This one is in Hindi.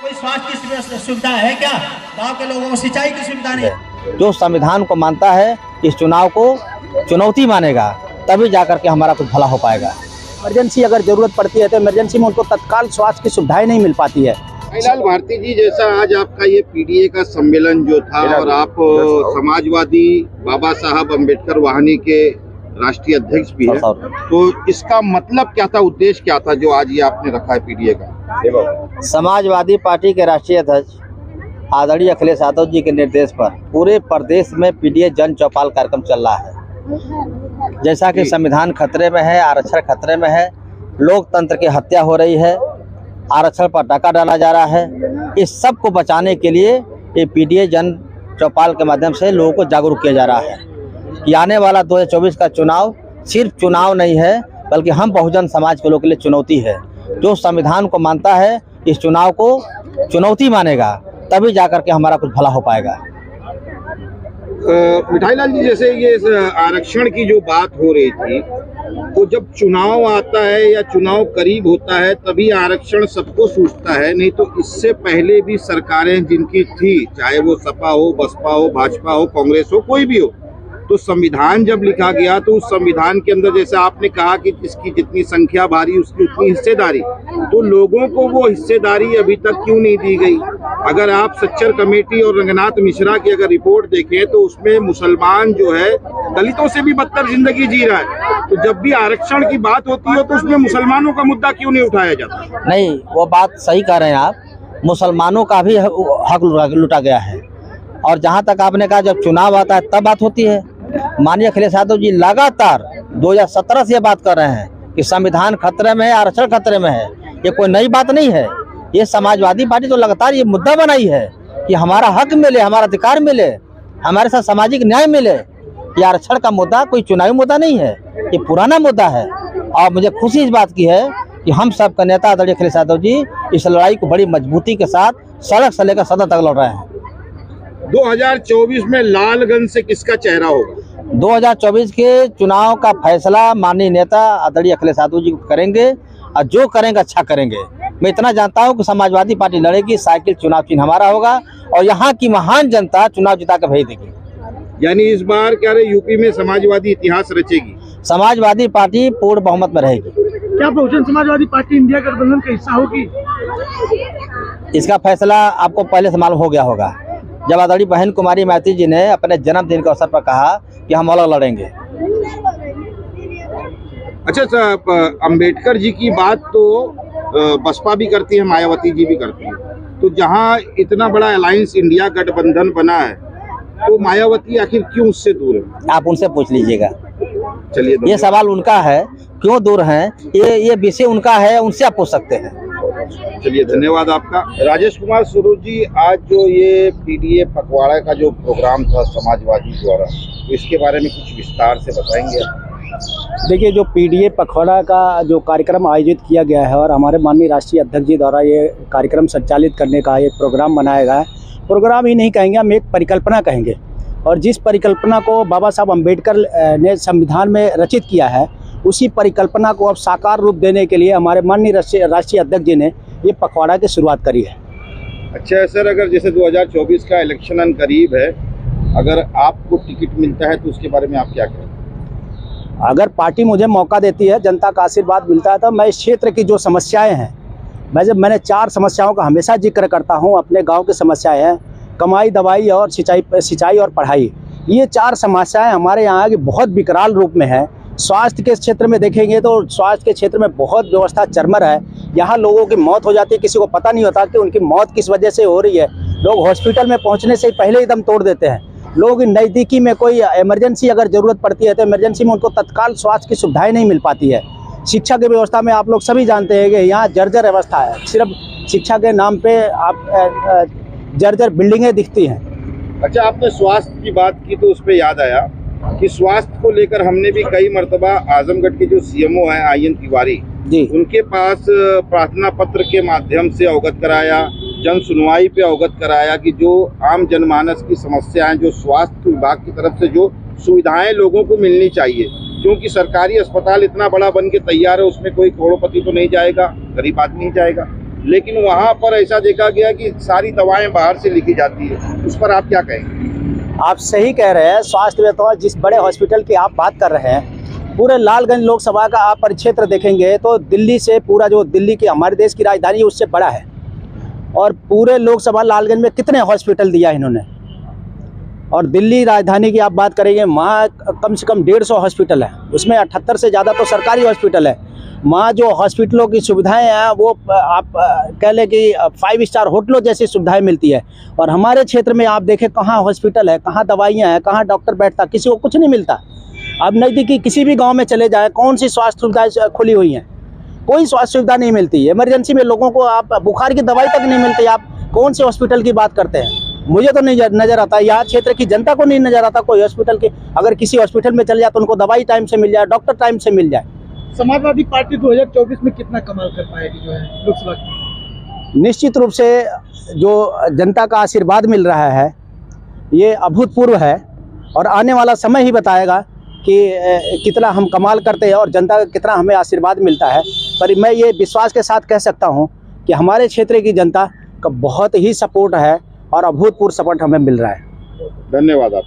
कोई स्वास्थ्य की सुविधा है क्या? गांव के लोगों को सिंचाई की सुविधा नहीं है। जो संविधान को मानता है, इस चुनाव को चुनौती मानेगा, तभी जाकर के हमारा कुछ भला हो पाएगा। इमरजेंसी अगर जरूरत पड़ती है तो इमरजेंसी में उनको तत्काल स्वास्थ्य की सुविधाएं नहीं मिल पाती है। लाल भारती जी, जैसा आज आपका ये पीडीए का सम्मेलन जो था और आप समाजवादी बाबा साहब अम्बेडकर वाहिनी के राष्ट्रीय अध्यक्ष भी हैं, तो इसका मतलब क्या था, उद्देश्य क्या था जो आज ये आपने रखा है पीडीए का? समाजवादी पार्टी के राष्ट्रीय अध्यक्ष आदरणीय अखिलेश यादव जी के निर्देश पर पूरे प्रदेश में पीडीए जन चौपाल कार्यक्रम चल रहा है। जैसा कि संविधान खतरे में है, आरक्षण खतरे में है, लोकतंत्र की हत्या हो रही है, आरक्षण पर डाका डाला जा रहा है, इस सब को बचाने के लिए ये पीडीए जन चौपाल के माध्यम से लोगों को जागरूक किया जा रहा है कि आने वाला 2024 का चुनाव सिर्फ चुनाव नहीं है, बल्कि हम बहुजन समाज के लोगों के लिए चुनौती है। जो संविधान को मानता है, इस चुनाव को चुनौती मानेगा, तभी जाकर के हमारा कुछ भला हो पाएगा। मिठाई लाल जी, जैसे ये आरक्षण की जो बात हो रही थी, तो जब चुनाव आता है या चुनाव करीब होता है तभी आरक्षण सबको सूझता है, नहीं तो इससे पहले भी सरकारें जिनकी थी, चाहे वो सपा हो, बसपा हो, भाजपा हो, कांग्रेस हो, कोई भी हो, तो संविधान जब लिखा गया तो उस संविधान के अंदर जैसे आपने कहा कि जिसकी जितनी संख्या भारी उसकी उतनी हिस्सेदारी, तो लोगों को वो हिस्सेदारी अभी तक क्यों नहीं दी गई? अगर आप सच्चर कमेटी और रंगनाथ मिश्रा की अगर रिपोर्ट देखें तो उसमें मुसलमान जो है दलितों से भी बदतर जिंदगी जी रहा है, तो जब भी आरक्षण की बात होती है तो उसमें मुसलमानों का मुद्दा क्यों नहीं उठाया जाता? नहीं, वो बात सही कह रहे हैं आप, मुसलमानों का भी हक लूटा गया है। और जहाँ तक आपने कहा जब चुनाव आता है तब बात होती है। माननीय अखिलेश यादव जी लगातार 2017 से बात कर रहे हैं कि संविधान खतरे में है, आरक्षण खतरे में है। ये कोई नई बात नहीं है, ये समाजवादी पार्टी तो लगातार ये मुद्दा बनाई है कि हमारा हक मिले, हमारा अधिकार मिले, हमारे साथ सामाजिक न्याय मिले। ये आरक्षण का मुद्दा कोई चुनावी मुद्दा नहीं है, ये पुराना मुद्दा है। और मुझे खुशी इस बात की है कि हम सब का नेता आदरणीय अखिलेश यादव जी इस लड़ाई को बड़ी मजबूती के साथ सड़क से लेकर सदन तक लड़ रहे हैं। 2024 में लालगंज से किसका चेहरा होगा? 2024 के चुनाव का फैसला माननीय नेता आदरणीय अखिलेश यादव जी करेंगे, और जो करेंगे अच्छा करेंगे। मैं इतना जानता हूं कि समाजवादी पार्टी लड़ेगी, साइकिल चुनाव चिन्ह हमारा होगा और यहाँ की महान जनता चुनाव जिता कर भेज देगी। यानी इस बार क्या रहे, यूपी में समाजवादी इतिहास रचेगी? समाजवादी पार्टी पूर्ण बहुमत में रहेगी। क्या बहुजन समाजवादी पार्टी इंडिया गठबंधन का हिस्सा होगी? इसका फैसला आपको पहले से मालूम हो गया होगा, जब आदरणीय बहन कुमारी माइती जी ने अपने जन्मदिन के अवसर पर कहा कि हम अलग लड़ेंगे। अच्छा साहब, अम्बेडकर जी की बात तो बसपा भी करती है, मायावती जी भी करती है, तो जहां इतना बड़ा अलायंस इंडिया गठबंधन बना है तो मायावती आखिर क्यों उससे दूर है? आप उनसे पूछ लीजिएगा। चलिए, ये सवाल उनका है, क्यों दूर हैं, ये विषय उनका है, उनसे आप पूछ सकते हैं। चलिए, धन्यवाद आपका। राजेश कुमार स्वरूप जी, आज जो ये पीडीए पखवाड़ा का जो प्रोग्राम था समाजवादी द्वारा, तो इसके बारे में कुछ विस्तार से बताएंगे? देखिए, जो पीडीए पखवाड़ा का जो कार्यक्रम आयोजित किया गया है और हमारे माननीय राष्ट्रीय अध्यक्ष जी द्वारा ये कार्यक्रम संचालित करने का एक प्रोग्राम बनाया गया है। प्रोग्राम ही नहीं कहेंगे, हम एक परिकल्पना कहेंगे, और जिस परिकल्पना को बाबा साहब अम्बेडकर ने संविधान में रचित किया है, उसी परिकल्पना को अब साकार रूप देने के लिए हमारे माननीय राष्ट्रीय अध्यक्ष जी ने ये पखवाड़ा की शुरुआत करी है। अच्छा सर, अगर जैसे 2024 का इलेक्शन करीब है, अगर आपको टिकट मिलता है तो उसके बारे में आप क्या कहें? अगर पार्टी मुझे मौका देती है, जनता का आशीर्वाद मिलता है, तो मैं इस क्षेत्र की जो समस्याएं हैं, मैंने 4 समस्याओं का हमेशा जिक्र करता हूं। अपने गांव की समस्याएं हैं कमाई, दवाई और सिंचाई और पढ़ाई। ये 4 समस्याएं हमारे यहाँ की बहुत विकराल रूप में है। स्वास्थ्य के क्षेत्र में देखेंगे तो स्वास्थ्य के क्षेत्र में बहुत व्यवस्था चरमर है। यहाँ लोगों की मौत हो जाती है, किसी को पता नहीं होता कि उनकी मौत किस वजह से हो रही है। लोग हॉस्पिटल में पहुँचने से पहले ही दम तोड़ देते हैं। लोग नज़दीकी में कोई इमरजेंसी अगर ज़रूरत पड़ती है तो इमरजेंसी में उनको तत्काल स्वास्थ्य की सुविधाएं नहीं मिल पाती है। शिक्षा की व्यवस्था में आप लोग सभी जानते हैं कि यहाँ जर्जर अवस्था है। सिर्फ शिक्षा के नाम पे आप जर्जर बिल्डिंगें दिखती हैं। अच्छा, आपने स्वास्थ्य की बात की तो उस पर याद आया कि स्वास्थ्य को लेकर हमने भी कई मर्तबा आजमगढ़ के जो सीएमओ हैं आईएन तिवारी जी, उनके पास प्रार्थना पत्र के माध्यम से अवगत कराया, जन सुनवाई पे अवगत कराया कि जो आम जनमानस की समस्याएं, जो स्वास्थ्य विभाग की तरफ से जो सुविधाएं लोगों को मिलनी चाहिए, क्योंकि सरकारी अस्पताल इतना बड़ा बन के तैयार है, उसमें कोई करोड़पति तो नहीं जाएगा, गरीब आदमी नहीं जाएगा, लेकिन वहाँ पर ऐसा देखा गया कि सारी दवाएं बाहर से लिखी जाती है, उस पर आप क्या कहेंगे? आप सही कह रहे हैं। स्वास्थ्य में तो जिस बड़े हॉस्पिटल की आप बात कर रहे हैं, पूरे लालगंज लोकसभा का आप परिक्षेत्र देखेंगे तो दिल्ली से पूरा जो दिल्ली की हमारे देश की राजधानी है उससे बड़ा है। और पूरे लोकसभा लालगंज में कितने हॉस्पिटल दिया इन्होंने। और दिल्ली राजधानी की आप बात करेंगे, वहाँ कम से कम 150 हॉस्पिटल है, उसमें 78 से ज़्यादा तो सरकारी हॉस्पिटल है। वहाँ जो हॉस्पिटलों की सुविधाएं हैं वो आप कह लें कि 5 स्टार होटलों जैसी सुविधाएं मिलती है। और हमारे क्षेत्र में आप देखें कहाँ हॉस्पिटल है, कहाँ दवाइयाँ हैं, कहाँ डॉक्टर बैठता, किसी को कुछ नहीं मिलता। अब नज़दीकी किसी भी गांव में चले जाएं, कौन सी स्वास्थ्य सुविधाएं खुली हुई हैं? कोई स्वास्थ्य सुविधा नहीं मिलती। इमरजेंसी में लोगों को आप बुखार की दवाई तक नहीं मिलती, आप कौन से हॉस्पिटल की बात करते हैं? मुझे तो नहीं नज़र आता, यहाँ क्षेत्र की जनता को नहीं नज़र आता कोई हॉस्पिटल की। अगर किसी हॉस्पिटल में चले जाए तो उनको दवाई टाइम से मिल जाए, डॉक्टर टाइम से मिल जाए। समाजवादी पार्टी 2024 में कितना कमाल कर पाएगी जो है लोकसभा की? निश्चित रूप से जो जनता का आशीर्वाद मिल रहा है ये अभूतपूर्व है। और आने वाला समय ही बताएगा कि कितना हम कमाल करते हैं और जनता का कितना हमें आशीर्वाद मिलता है। पर मैं ये विश्वास के साथ कह सकता हूँ कि हमारे क्षेत्र की जनता का बहुत ही सपोर्ट है और अभूतपूर्व सपोर्ट हमें मिल रहा है। धन्यवाद आप।